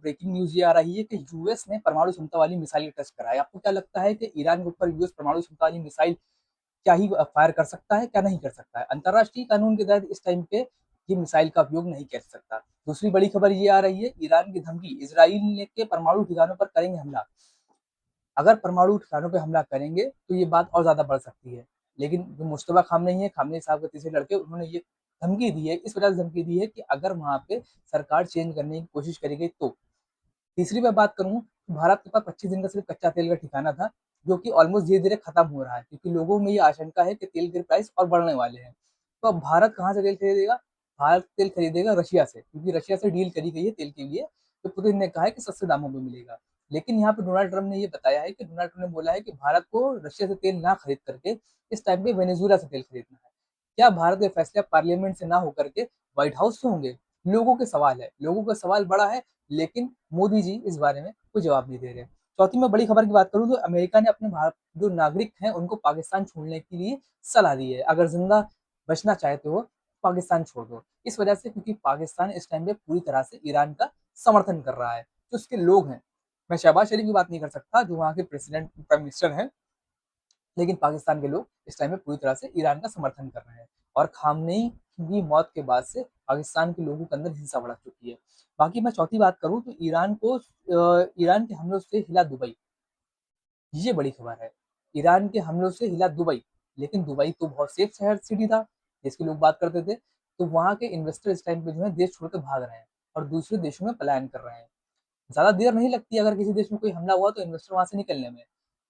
Breaking news ये आ रही है कि यूएस ने परमाणु क्षमता वाली मिसाइल टेस्ट कराई। आपको क्या लगता है कि ईरान के ऊपर यूएस परमाणु क्षमता वाली मिसाइल क्या ही फायर कर सकता है, क्या नहीं कर सकता है? अंतरराष्ट्रीय कानून के तहत इस टाइम पे ये मिसाइल का उपयोग नहीं कर सकता। दूसरी बड़ी खबर ये आ रही है, ईरान की धमकी, इसराइल के परमाणु ठिकानों पर करेंगे हमला। अगर परमाणु ठिकानों पर हमला करेंगे तो ये बात और ज्यादा बढ़ सकती है। लेकिन जो मुश्तबा खामनेई है, खामनेई साहब के तीसरे लड़के, उन्होंने ये धमकी दी है, इस वजह से धमकी दी है कि अगर वहां पे सरकार चेंज करने की कोशिश करेगी तो। तीसरी मैं बात करूँ, भारत के पास 25 दिन का सिर्फ कच्चा तेल का ठिकाना था, जो कि ऑलमोस्ट धीरे-धीरे खत्म हो रहा है, क्योंकि लोगों में ये आशंका है कि तेल के प्राइस और बढ़ने वाले हैं। तो अब भारत कहाँ से तेल खरीदेगा? भारत तेल खरीदेगा रशिया से, क्योंकि रशिया से डील करी गई है तेल के लिए, तो पुतिन ने कहा है कि सस्ते दामों में मिलेगा। लेकिन यहाँ पे डोनाल्ड ट्रंप ने ये बताया है कि डोनाल्ड ट्रंप ने बोला है कि भारत को रशिया से तेल ना खरीद करके इस टाइम पे वेनेजुएला से तेल खरीदना है। क्या भारत के फैसले पार्लियामेंट से ना होकर के व्हाइट हाउस से होंगे? लोगों के सवाल है, लोगों का सवाल बड़ा है, लेकिन मोदी जी इस बारे में कोई जवाब नहीं दे रहे। चौथी में बड़ी खबर की बात करूं तो अमेरिका ने अपने भारत जो नागरिक हैं उनको पाकिस्तान छोड़ने के लिए सलाह दी है। अगर जिंदा बचना चाहते हो पाकिस्तान छोड़ दो। इस वजह से, क्योंकि पाकिस्तान इस टाइम पे पूरी तरह से ईरान का समर्थन कर रहा है। जो उसके लोग हैं, मैं शहबाज शरीफ की बात नहीं कर सकता जो वहाँ के प्रेसिडेंट प्राइम मिनिस्टर हैं, लेकिन पाकिस्तान के लोग इस टाइम में पूरी तरह से ईरान का समर्थन कर रहे हैं। और खामनेई की मौत के बाद से पाकिस्तान के लोगों के अंदर हिंसा बढ़ चुकी है। बाकी मैं चौथी बात करूं तो ईरान के हमलों से हिला दुबई, ये बड़ी खबर है। ईरान के हमलों से हिला दुबई, लेकिन दुबई तो बहुत सेफ शहर सिटी था जिसके लोग बात करते थे। तो वहां के इन्वेस्टर इस टाइम पे जो है देश छोड़कर भाग रहे हैं और दूसरे देशों में पलायन कर रहे हैं। ज्यादा देर नहीं लगती, अगर किसी देश में कोई हमला हुआ तो इन्वेस्टर वहां से निकलने में।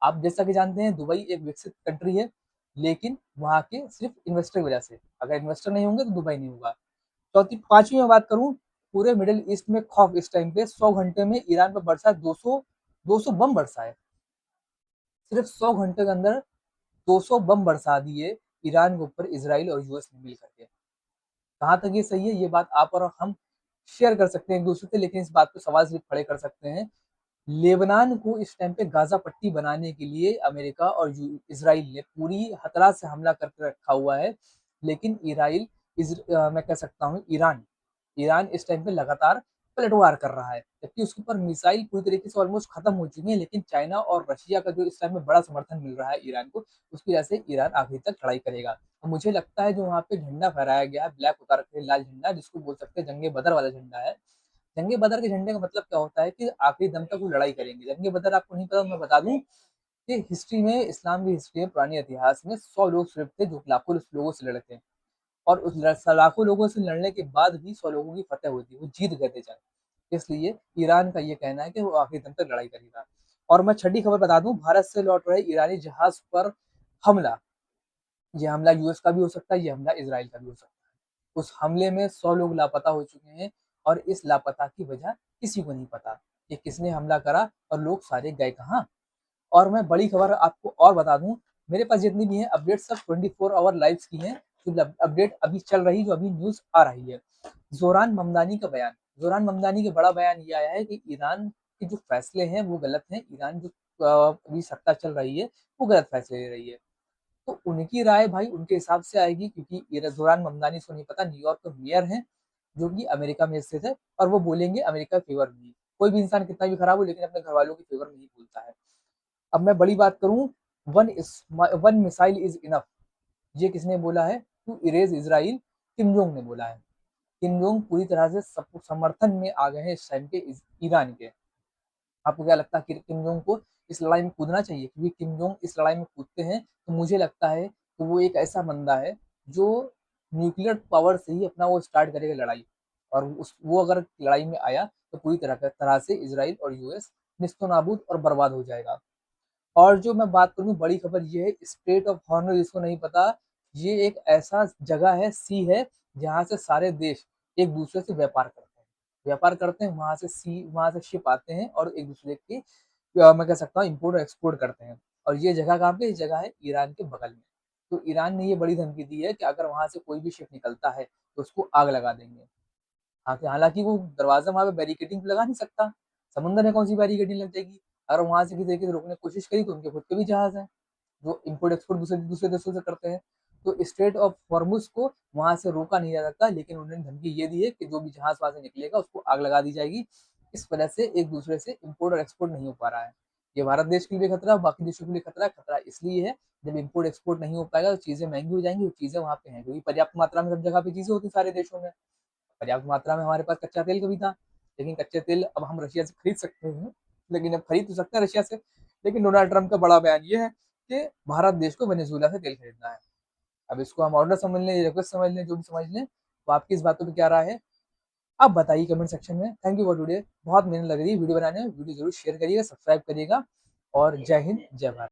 आप जैसा कि जानते हैं दुबई एक विकसित कंट्री है, लेकिन वहां के सिर्फ इन्वेस्टर की वजह से, अगर इन्वेस्टर नहीं होंगे तो दुबई नहीं होगा। चौथी पांचवी में बात करूं, पूरे मिडिल ईस्ट में खौफ इस टाइम पे। 100 घंटे में ईरान पर बरसा 200 बम बरसा है। सिर्फ 100 घंटे के अंदर 200 बम बरसा दिए ईरान के ऊपर इसराइल और यूएस ने मिल करके। कहाँ तक ये सही है, ये बात आप और हम शेयर कर सकते हैं एक दूसरे से, लेकिन इस बात पे सवाल सिर्फ खड़े कर सकते हैं। लेबनान को इस टाइम पे गाजा पट्टी बनाने के लिए अमेरिका और इसराइल ने पूरी हथरास से हमला करके रखा हुआ है। लेकिन मैं कह सकता हूँ ईरान ईरान इस टाइम पे लगातार पलटवार कर रहा है, जबकि उसके ऊपर मिसाइल पूरी तरीके से ऑलमोस्ट खत्म हो चुकी है। लेकिन चाइना और रशिया का जो इस टाइम में बड़ा समर्थन मिल रहा है ईरान को, उसकी वजह से ईरान आखिरी तक लड़ाई करेगा। और मुझे लगता है जो वहाँ पे झंडा फहराया गया है, ब्लैक उतार के लाल झंडा, जिसको बोल सकते हैं जंगे बदर वाला झंडा है। जंगे बदर के झंडे का मतलब क्या होता है कि आखिरी दम तक वो लड़ाई करेंगे। जंगे बदर आपको नहीं पता, मैं बता दूं कि हिस्ट्री में, इस्लाम की हिस्ट्री में, पुराने इतिहास में 100 लोग सिर्फ थे जो लाखों लोगों से लड़े थे। और उस लाखों लोगों से लड़ने के बाद भी 100 लोगों की फतेह हुई थी, वो जीत गए थे जंग। इसलिए ईरान का ये कहना है कि वो आखिरी दम तक लड़ाई करेगा। और मैं छठी खबर बता दूं, भारत से लौट रहे ईरानी जहाज पर हमला। ये हमला यूएस का भी हो सकता है, ये हमला इसराइल का भी हो सकता है। उस हमले में 100 लोग लापता हो चुके हैं और इस लापता की वजह किसी को नहीं पता कि किसने हमला करा और लोग सारे गए कहाँ। और मैं बड़ी खबर आपको और बता दूं, मेरे पास जितनी भी है अपडेट सब 24 आवर लाइव की हैं। जो अपडेट अभी चल रही, जो अभी न्यूज आ रही है, जोरान ममदानी का बयान। जोरान ममदानी का बड़ा बयान ये आया है कि ईरान के जो फैसले हैं वो गलत हैं। ईरान जो अभी सत्ता चल रही है वो गलत फैसले ले रही है। तो उनकी राय भाई उनके हिसाब से आएगी, क्योंकि ये जोरान ममदानी को नहीं पता, न्यूयॉर्क के मेयर हैं जो कि अमेरिका में स्थित है, और वो बोलेंगे अमेरिका के फेवर में ही। कोई भी इंसान कितना भी खराब हो, लेकिन अपने घर वालों के फेवर में ही बोलता है। अब मैं बड़ी बात करूं, वन मिसाइल इज इनफ, ये किसने बोला है? To erase Israel, Kim Jong ने बोला है। किम जोंग पूरी तरह से समर्थन में आ गए हैं इस टाइम के ईरान के। आपको क्या लगता है कि किम जोंग को इस लड़ाई में कूदना चाहिए? क्योंकि किम जोंग इस लड़ाई में कूदते हैं तो मुझे लगता है कि वो एक ऐसा बंदा है जो न्यूक्लियर पावर से ही अपना वो स्टार्ट करेगा लड़ाई। और वो अगर लड़ाई में आया तो पूरी तरह से इसराइल और यूएस निस्तो नाबूद और बर्बाद हो जाएगा। और जो मैं बात करूँ, बड़ी खबर ये है, स्ट्रेट ऑफ हॉर्मज जिसको नहीं पता, ये एक ऐसा जगह है, सी है, जहाँ से सारे देश एक दूसरे से व्यापार करते हैं। वहां से शिप आते हैं और एक दूसरे के मैं कह सकता हूँ इम्पोर्ट और एक्सपोर्ट करते हैं। और ये जगह कहाँ पे? ये जगह है ईरान के बगल में। तो ईरान ने ये बड़ी धमकी दी है कि अगर वहां से कोई भी शिप निकलता है तो उसको आग लगा देंगे। हालांकि वो दरवाजा वहां पे बैरिकेडिंग लगा नहीं सकता, समुद्र में कौन सी बैरिकेडिंग लग जाएगी। अगर वहां से किसी तरीके से रोकने की कोशिश करी तो उनके खुद के भी जहाज हैं जो इम्पोर्ट एक्सपोर्ट दूसरे दूसरे देशों से करते हैं। तो स्ट्रेट ऑफ हॉर्मुज को वहां से रोका नहीं जा सकता, लेकिन उन्होंने धमकी ये दी है कि जो भी जहाज वहां से निकलेगा उसको आग लगा दी जाएगी। इस वजह से एक दूसरे से इम्पोर्ट और एक्सपोर्ट नहीं हो पा रहा है। ये भारत देश के लिए खतरा, बाकी देशों के लिए खतरा। खतरा इसलिए है, जब इम्पोर्ट एक्सपोर्ट नहीं हो पाएगा तो चीजें महंगी हो जाएंगी, चीजें वहां पे हैं क्योंकि पर्याप्त मात्रा में सब जगह पे चीजें होती सारे देशों में। पर्याप्त मात्रा में हमारे पास कच्चा तेल कभी था, लेकिन कच्चे तेल अब हम रशिया से खरीद सकते हैं, लेकिन अब खरीद तो सकते हैं रशिया से, लेकिन डोनाल्ड ट्रंप का बड़ा बयान ये है कि भारत देश को वेनेजुएला से तेल खरीदना है। अब इसको हम ऑर्डर समझ लें, रिक्वेस्ट समझ लें, जो भी समझ लें, तो आपकी इस बातों पर क्या राय है आप बताइए कमेंट सेक्शन में। थैंक यू फॉर टुडे, बहुत मेहनत लग रही है वीडियो बनाने में, वीडियो जरूर शेयर करिएगा, सब्सक्राइब करिएगा, और जय हिंद जय भारत।